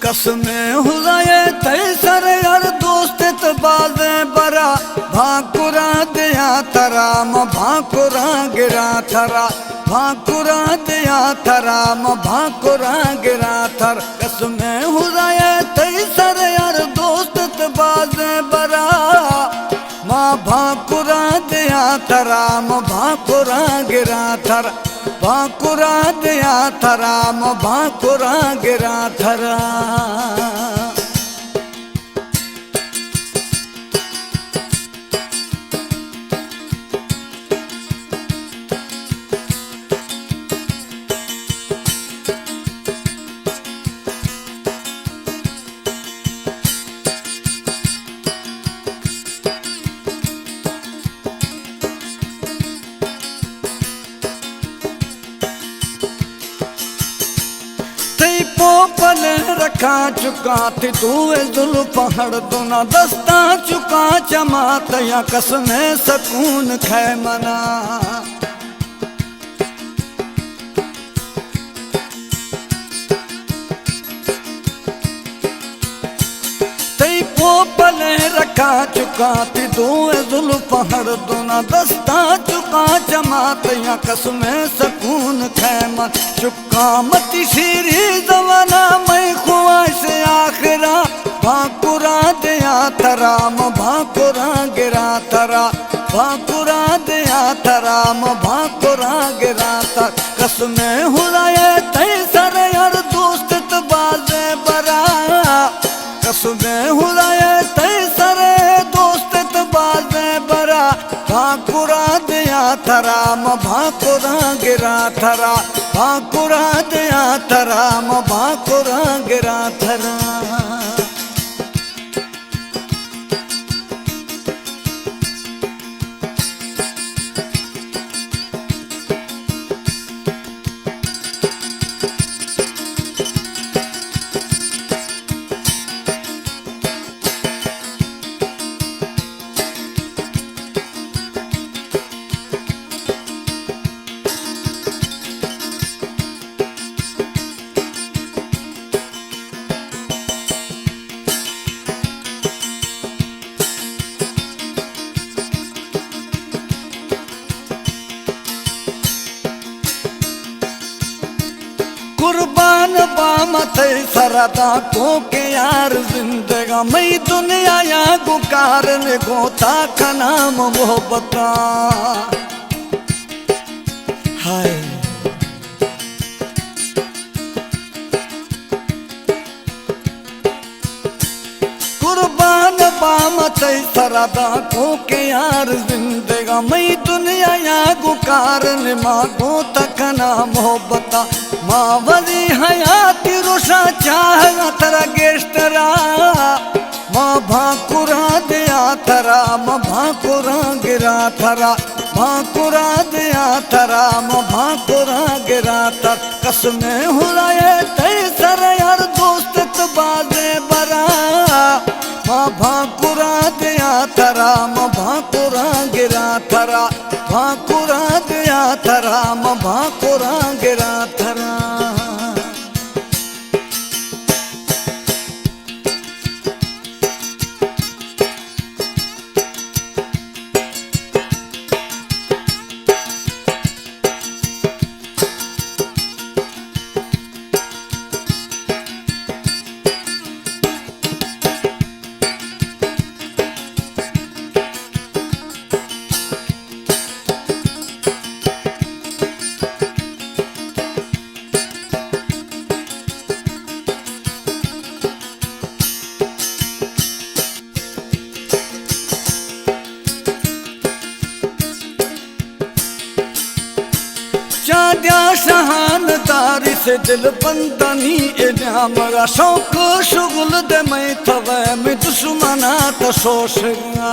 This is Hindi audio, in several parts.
कसमें हुए तैसर यार दोस्त बाजे बरा भाकुरा दिया तराम भाकुरा गिरा थरा भाकुरा दिया थराम भाकुरा गिरा थर। कसमें हुए तैसर यार दोस्त बाजे बरा माँ भाकुरा दिया तराम भाकुरा गिरा थर भाकुरा दिया थराम भाकुरा गिरा थरा। पल रखा चुका थी तू जुल पहाड़ तो ना दस्ता चुका चमात या कसमें सकून खे मना। पल रखा चुका थी तू जुल पहाड़ तो ना दस्ता चुका जमात या कसमें सकून खैमन चुका मती शीरी जवाना मैं ख्वाहिश आखिरा भाकुरा दिया तराम भाकुरा गिरा तरा भाकुरा दिया तराम भाकुरा गिरा तर। कसमें हुए तैसर यार दोस्त बाजे बरा कसमें हुए तैसर दोस्त बाजे बरा भाकुरा दिया तराम भाकुरा गिरा थरा भाकुरा दिया तराम भाकुरा गिरा थरा। कुर्बान बामत सरदा को के यार जिंदगा मई दुनिया या गुकार ने गोता का नाम मोहब्बता हाय। कुर्बान बामत सरदा को के यार जिंदगा मई दुनिया या गुकार ने माँ गोता का नाम मोहब्बता माँ वजी हयाती रोशा चाह तरा गेस्टरा माँ भाकुरा दिया थरा माँ भाकुरा गिरा थरा भाकुरा दिया थरा माँ भाकुरा गिरा थर। कसमें हुए तैसर यार दोस्त बाजे बरा माँ भाकुरा दिया थरा माँ भाकुरा गिरा थरा भाकुरा दिया थरा माँ भाकुरा गिरा थरा। चाद्या शहानदारी से दिल बंदनी इन्या मरा शौक शुगल दे मैं थवे मैं दुश्मना तो सोशगा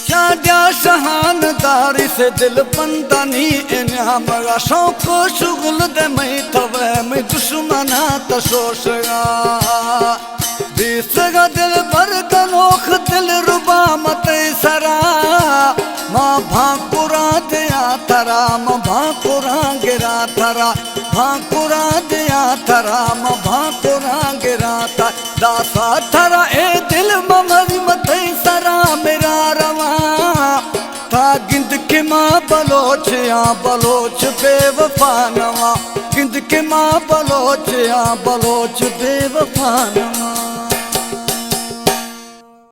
चाद्या शहानदारी से दिल बंदनी इन्या मरा शौक शुगल दे मैं थवे मैं दुश्मना तो सोशगा। बीसगा दिल भर कनोख दिल रुबा मत सरा म भाकुरा गिरा थरा भाकुरा दिया थरा म भाकुरा गिरा था दासा थरा ए दिल ममरी मथई सरा मेरा रवा था गिंद के माँ बलोच या बलोच बेवफा नवा गिंद के माँ बलोच या बलोच बेवफा नवा।